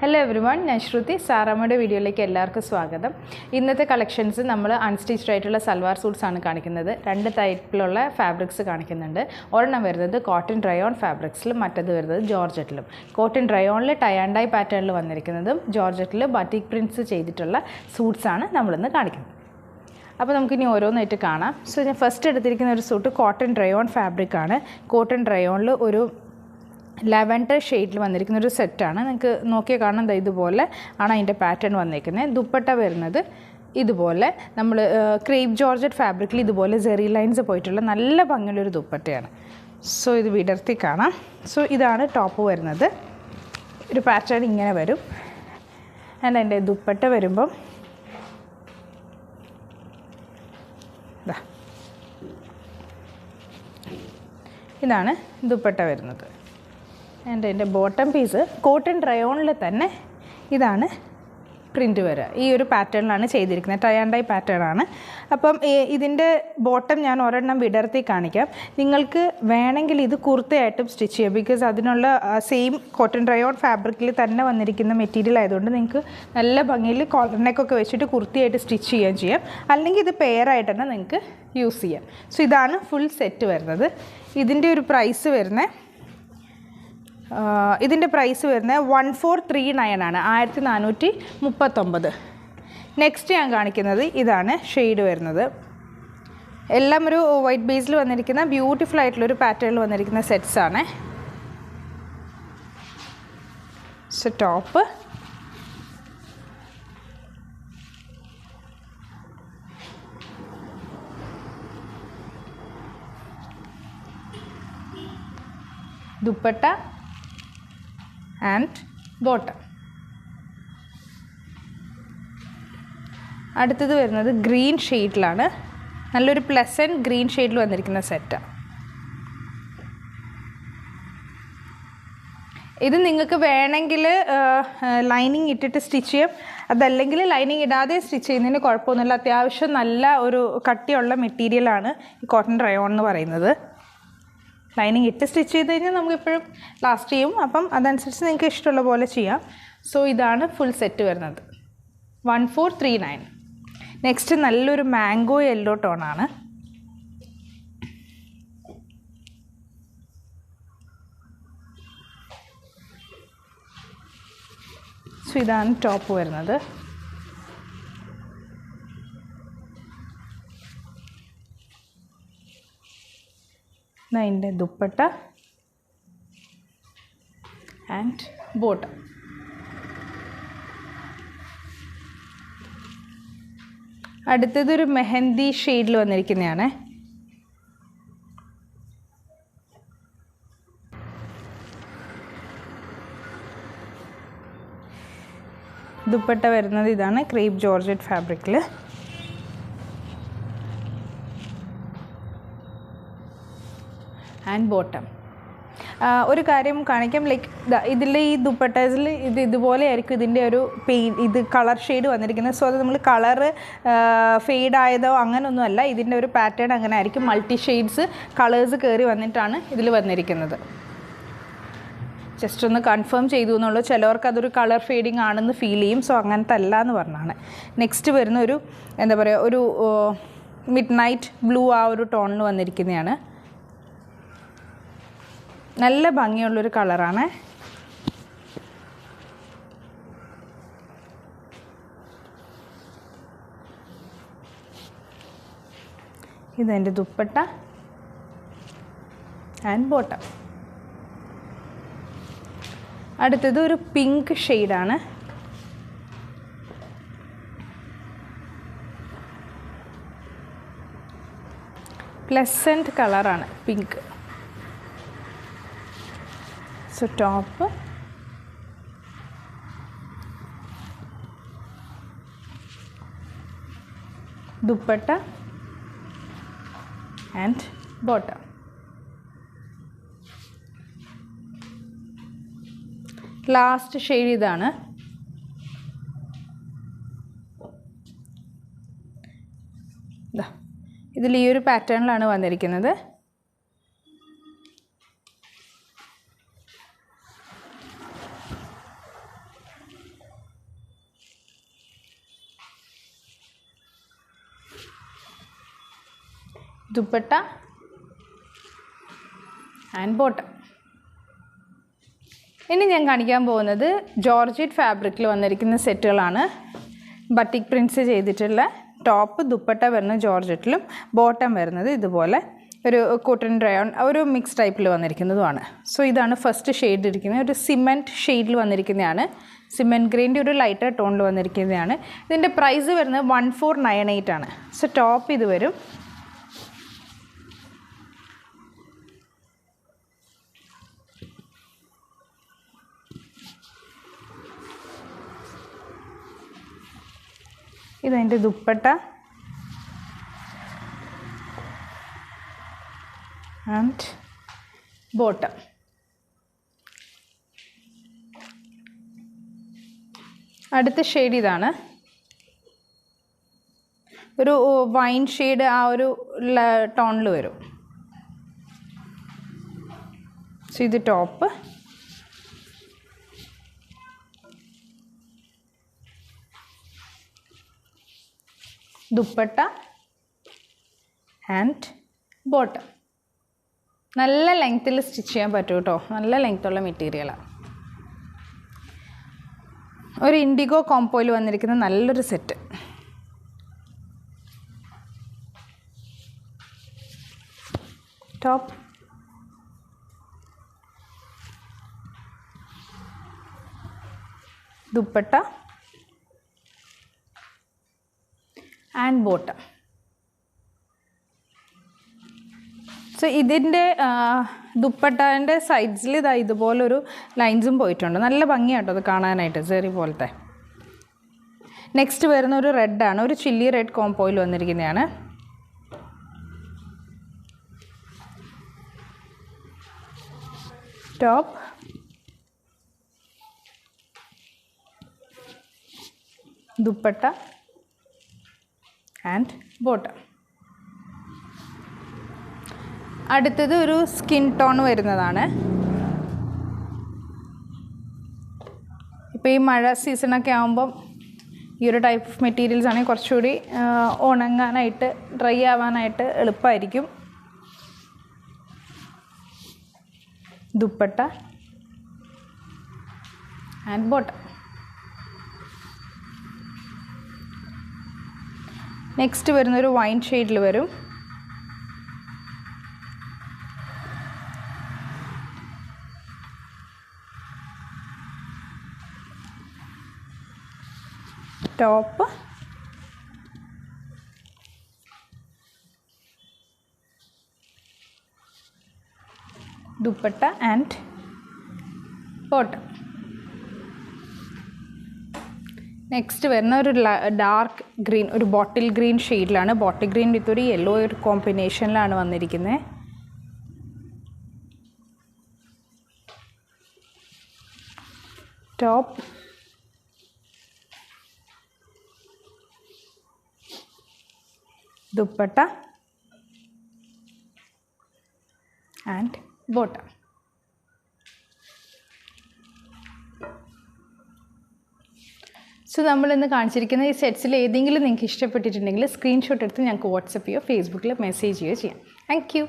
Hello everyone, I am Shruti. Saramade video like എല്ലാവർക്കും സ്വാഗതം. ഇന്നത്തെ കളക്ഷൻസ് നമ്മൾ അൺസ്റ്റിച്ച്ഡ് ആയിട്ടുള്ള സൽവാർ സൂട്ട്സ് ആണ് കാണിക്കുന്നത്. രണ്ട് ടൈപ്പിലുള്ള ഫാബ്രിക്സ് കാണിക്കുന്നുണ്ട്. ഒരെണ്ണം വരുന്നത് കോട്ടൺ റയോൺ ഫാബ്രിക്സിലും മറ്റേത് വരുന്നത് ജോർജറ്റിലും. കോട്ടൺ റയോണിൽ ടൈ ആൻഡ് ഡൈ പാറ്റേണിൽ വന്നിരിക്കുന്നതും ജോർജറ്റിൽ ബാറ്റിക് പ്രിന്റ്സ് ചെയ്തിട്ടുള്ള സൂട്ട്സ് ആണ് നമ്മൾ ഇന്ന് കാണിക്കുന്നത്. അപ്പോൾ നമുക്ക് ഇനി ഓരോന്നായിട്ട് കാണാം. സോ ഞാൻ ഫസ്റ്റ് എടുത്തിരിക്കുന്ന ഒരു സൂട്ട് കോട്ടൺ റയോൺ ഫാബ്രിക് ആണ്. കോട്ടൺ റയോണിൽ ഒരു ലാവൻഡർ ഷെയ്ഡിൽ വന്നിരിക്കുന്ന ഒരു സെറ്റാണ്. നിങ്ങൾക്ക് നോക്കിയാൽ കാണാൻ ഇതുപോലെ ആണ് അതിൻ്റെ പാറ്റേൺ വന്നിരിക്കുന്നത്. ദുപ്പട്ട വരുന്നത് ഇതുപോലെ നമ്മൾ ക്രേപ്പ് ജോർജറ്റ് ഫാബ്രിക്കിൽ ഇതുപോലെ സെറി ലൈൻസ് പോയിട്ടുള്ള നല്ല ഭംഗിയുള്ളൊരു ദുപ്പട്ടയാണ്. സോ ഇത് വിടർത്തി കാണാം. സോ ഇതാണ് ടോപ്പ് വരുന്നത്. ഒരു പാറ്റേൺ ഇങ്ങനെ വരും. ആൻഡ് അതിൻ്റെ ദുപ്പട്ട വരുമ്പം ഇതാണ് ദുപ്പട്ട വരുന്നത്. ആൻഡ് എൻ്റെ ബോട്ടം പീസ് കോട്ടൺ റയോണിൽ തന്നെ ഇതാണ് പ്രിൻറ്റ് വരിക. ഈ ഒരു പാറ്റേണിലാണ് ചെയ്തിരിക്കുന്നത്. ടൈ ആൻഡ് ഡൈ പാറ്റേൺ ആണ്. അപ്പം ഇതിൻ്റെ ബോട്ടം ഞാൻ ഒരെണ്ണം വിടർത്തി കാണിക്കാം. നിങ്ങൾക്ക് വേണമെങ്കിൽ ഇത് കുർത്തയായിട്ടും സ്റ്റിച്ച് ചെയ്യാം. ബിക്കോസ് അതിനുള്ള സെയിം കോട്ടൺ റയോൺ ഫാബ്രിക്കിൽ തന്നെ വന്നിരിക്കുന്ന മെറ്റീരിയൽ ആയതുകൊണ്ട് നിങ്ങൾക്ക് നല്ല ഭംഗിയിൽ കോളർ നെക്കൊക്കെ വെച്ചിട്ട് കുർത്തിയായിട്ട് സ്റ്റിച്ച് ചെയ്യുകയും ചെയ്യാം. അല്ലെങ്കിൽ ഇത് പെയറായിട്ട് തന്നെ നിങ്ങൾക്ക് യൂസ് ചെയ്യാം. സോ ഇതാണ് ഫുൾ സെറ്റ് വരുന്നത്. ഇതിൻ്റെ ഒരു പ്രൈസ് വരുന്നത് 1439 ആണ്, 1439. നെക്സ്റ്റ് ഞാൻ കാണിക്കുന്നത് ഇതാണ് ഷെയ്ഡ് വരുന്നത്. എല്ലാം ഒരു വൈറ്റ് ബേസിൽ വന്നിരിക്കുന്ന ബ്യൂട്ടിഫുൾ ആയിട്ടുള്ളൊരു പാറ്റേണിൽ വന്നിരിക്കുന്ന സെറ്റ്സാണ്. So top, dupatta and bottom. അടുത്തത് വരുന്നത് ഗ്രീൻ ഷെയ്ഡിലാണ്. നല്ലൊരു പ്ലസൻറ്റ് ഗ്രീൻ ഷെയ്ഡിൽ വന്നിരിക്കുന്ന സെറ്റാണ്. ഇത് നിങ്ങൾക്ക് വേണമെങ്കിൽ ലൈനിങ് ഇട്ടിട്ട് സ്റ്റിച്ച് ചെയ്യാം. അതല്ലെങ്കിൽ ലൈനിങ് ഇടാതെ സ്റ്റിച്ച് ചെയ്യുന്നതിന് കുഴപ്പമൊന്നുമില്ല. അത്യാവശ്യം നല്ല ഒരു കട്ടിയുള്ള മെറ്റീരിയലാണ് ഈ കോട്ടൺ റയോൺ എന്ന് പറയുന്നത്. ലൈനിങ് ഇട്ട് സ്റ്റിച്ച് ചെയ്ത് കഴിഞ്ഞാൽ നമുക്കെപ്പോഴും ലാസ്റ്റ് ചെയ്യും. അപ്പം അതനുസരിച്ച് നിങ്ങൾക്ക് ഇഷ്ടമുള്ള പോലെ ചെയ്യാം. സോ ഇതാണ് ഫുൾ സെറ്റ് വരുന്നത്. 1439. നെക്സ്റ്റ് നല്ലൊരു മാംഗോ യെല്ലോ ടോണാണ്. സോ ഇതാണ് ടോപ്പ് വരുന്നത്. അതിൻ്റെ ദുപ്പട്ട ആൻഡ് ബോട്ടം. അടുത്തതൊരു മെഹന്തി ഷെയ്ഡിൽ വന്നിരിക്കുന്നതാണ്. ദുപ്പട്ട വരുന്നത് ഇതാണ് ക്രേപ്പ് ജോർജറ്റ് ഫാബ്രിക്കിൽ. And bottom. ഒരു കാര്യം കാണിക്കാം. ലൈക്ക് ഇതിൽ ഈ ദുപ്പട്ടാസിൽ ഇതുപോലെ ആയിരിക്കും ഇതിൻ്റെ ഒരു ഇത് കളർ ഷെയ്ഡ് വന്നിരിക്കുന്നത്. സോ അത് നമ്മൾ കളറ് ഫെയ്ഡ് ആയതോ അങ്ങനെയൊന്നും അല്ല. ഇതിൻ്റെ ഒരു പാറ്റേൺ അങ്ങനെ ആയിരിക്കും. മൾട്ടി ഷെയ്ഡ്സ് കളേഴ്സ് കയറി വന്നിട്ടാണ് ഇതിൽ വന്നിരിക്കുന്നത്. ജസ്റ്റ് ഒന്ന് കൺഫേം ചെയ്തു എന്നുള്ളൂ. ചിലവർക്ക് അതൊരു കളർ ഫെയ്ഡിങ് ആണെന്ന് ഫീൽ ചെയ്യും. സോ അങ്ങനത്തെ അല്ല എന്ന് പറഞ്ഞാണ്. നെക്സ്റ്റ് വരുന്ന ഒരു എന്താ പറയുക, ഒരു മിഡ് നൈറ്റ് ബ്ലൂ ആ ഒരു ടോണിൽ വന്നിരിക്കുന്നതാണ്. നല്ല ഭംഗിയുള്ളൊരു കളറാണ്. ഇതെൻ്റെ ദുപ്പട്ട ആൻഡ് ബോട്ടം. അടുത്തത് ഒരു പിങ്ക് ഷെയ്ഡാണ്. പ്ലസൻറ്റ് കളറാണ് pink. So top, dupatta and bottom. Last shade ഇതാണ്. ഇതിൽ ഈ ഒരു പാറ്റേണിലാണ് വന്നിരിക്കുന്നത്. Dupatta and bottom. ഇനി ഞാൻ കാണിക്കാൻ പോകുന്നത് ജോർജറ്റ് ഫാബ്രിക്കിൽ വന്നിരിക്കുന്ന സെറ്റുകളാണ്. ബട്ടിക് പ്രിൻറ്റ്സ് ചെയ്തിട്ടുള്ള ടോപ്പ്, ദുപ്പട്ട വരുന്നത് ജോർജറ്റിലും ബോട്ടം വരുന്നത് ഇതുപോലെ ഒരു കോട്ടൺ റയോൺ ഒരു മിക്സ് ടൈപ്പിൽ വന്നിരിക്കുന്നതുമാണ്. സോ ഇതാണ് ഫസ്റ്റ് ഷെയ്ഡ് ഇരിക്കുന്നത്. ഒരു സിമെൻറ്റ് ഷെയ്ഡിൽ വന്നിരിക്കുന്നതാണ്. സിമെൻറ്റ് ഗ്രീൻ്റെ ഒരു ലൈറ്റർ ടോണിൽ വന്നിരിക്കുന്നതാണ്. ഇതിൻ്റെ പ്രൈസ് വരുന്നത് 1498 ആണ്. സോ ടോപ്പ് ഇത് വരും. ഇതെൻ്റെ ദുപ്പട്ട ആൻഡ് ബോട്ടം. അടുത്ത ഷെയ്ഡ് ഇതാണ്. ഒരു വൈൻ ഷെയ്ഡ് ആ ഒരു ടോണിൽ വരും. സോ ഇത് ടോപ്പ്. Dupatta and bottom. നല്ല ലെങ്ത്തിൽ സ്റ്റിച്ച് ചെയ്യാൻ പറ്റും കേട്ടോ. നല്ല ലെങ്ത്തുള്ള മെറ്റീരിയലാണ്. ഒരു ഇൻഡിഗോ കോംപോയിൽ വന്നിരിക്കുന്ന നല്ലൊരു set. Top, dupatta and bottom. So ഇതിൻ്റെ ദുപ്പട്ടേൻ്റെ സൈഡ്സിൽ ഇതാ ഇതുപോലൊരു ലൈൻസും പോയിട്ടുണ്ട്. നല്ല ഭംഗിയാട്ടോ അത് കാണാനായിട്ട്, സെറി പോലത്തെ. നെക്സ്റ്റ് വരുന്ന ഒരു റെഡാണ്. ഒരു ചില്ലി റെഡ് കോംപോയിൽ വന്നിരിക്കുന്നതാണ്. Top, dupatta and bottom. അടുത്തത് ഒരു സ്കിൻ ടോൺ വരുന്നതാണ്. ഇപ്പോൾ ഈ മഴ സീസണൊക്കെ ആകുമ്പം ഈ ഒരു ടൈപ്പ് ഓഫ് മെറ്റീരിയൽസ് ആണെങ്കിൽ കുറച്ചുകൂടി ഉണങ്ങാനായിട്ട്, ഡ്രൈ ആവാനായിട്ട് എളുപ്പമായിരിക്കും. Dupatta and bottom. നെക്സ്റ്റ് വരുന്നൊരു വൈൻ ഷെയ്ഡിൽ വരും. Top, dupatta and bottom. Next വരുന്ന ഒരു ഡാർക്ക് ഗ്രീൻ, ഒരു ബോട്ടിൽ ഗ്രീൻ ഷെയ്ഡിലാണ്. ബോട്ടിൽ ഗ്രീൻ വിത്ത് ഒരു യെല്ലോ ഒരു കോമ്പിനേഷനിലാണ് വന്നിരിക്കുന്നത്. Top, dupatta and bottom. So നമ്മളിന്ന് കാണിച്ചിരിക്കുന്ന ഈ സെറ്റ്സിൽ ഏതെങ്കിലും നിങ്ങൾക്ക് ഇഷ്ടപ്പെട്ടിട്ടുണ്ടെങ്കിൽ സ്ക്രീൻഷോട്ട് എടുത്ത് ഞങ്ങൾക്ക് വാട്സപ്പ് ചെയ്യുകയോ ഫേസ്ബുക്കിൽ മെസ്സേജ് ചെയ്യുകയോ ചെയ്യാം. Thank you.